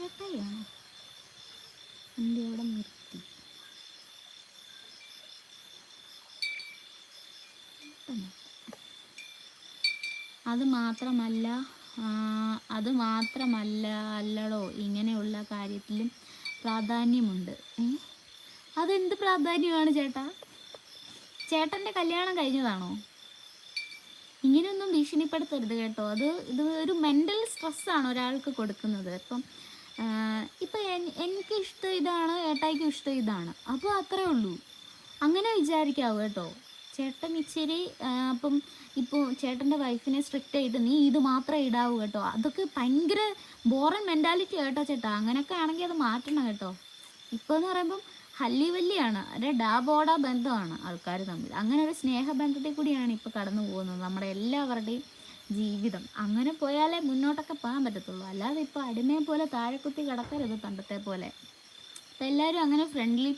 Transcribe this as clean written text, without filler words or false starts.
ചേട്ടായിയാണോ എൻ്റെ അവിടെ നിർത്തി? അത് മാത്രമല്ല അല്ലടോ, ഇങ്ങനെയുള്ള കാര്യത്തിലും പ്രാധാന്യമുണ്ട്. അതെന്ത് പ്രാധാന്യമാണ് ചേട്ടാ? ചേട്ടൻ്റെ കല്യാണം കഴിഞ്ഞതാണോ? ഇങ്ങനെയൊന്നും ഭീഷണിപ്പെടുത്തരുത് കേട്ടോ. ഇത് ഒരു മെൻ്റൽ സ്ട്രെസ്സാണ് ഒരാൾക്ക് കൊടുക്കുന്നത്. ഇപ്പം എനിക്ക് ഇഷ്ടം ഇതാണ്, ഏട്ടായിക്കും ഇഷ്ടം ഇതാണ്, അപ്പോൾ അത്രേ ഉള്ളൂ. അങ്ങനെ വിചാരിക്കാവൂ കേട്ടോ. ചേട്ടൻ ഇച്ചിരി ഇപ്പോൾ ചേട്ടൻ്റെ വൈഫിനെ സ്ട്രിക്റ്റ് ആയിട്ട് നീ ഇത് മാത്രമേ ഇടാവൂ കേട്ടോ. അതൊക്കെ ഭയങ്കര ബോറൻ മെൻറ്റാലിറ്റി കേട്ടോ ചേട്ടാ. അങ്ങനെയൊക്കെ ആണെങ്കിൽ അത് മാറ്റണം കേട്ടോ. ഇപ്പോൾ എന്ന് പറയുമ്പം ഹല്ലി വല്ലിയാണ്, ഒരു ഡാബോഡ ബന്ധമാണ് ആൾക്കാർ തമ്മിൽ. അങ്ങനെ ഒരു സ്നേഹബന്ധത്തിൽ കൂടിയാണ് ഇപ്പോൾ കടന്നു പോകുന്നത് നമ്മുടെ എല്ലാവരുടെയും ജീവിതം. അങ്ങനെ പോയാലേ മുന്നോട്ടൊക്കെ പോകാൻ പറ്റത്തുള്ളൂ. അല്ലാതെ ഇപ്പോൾ അടിമയെ പോലെ താഴെക്കുത്തി കിടക്കരുത് പണ്ടത്തെ പോലെ. അപ്പോൾ എല്ലാവരും അങ്ങനെ ഫ്രണ്ട്ലി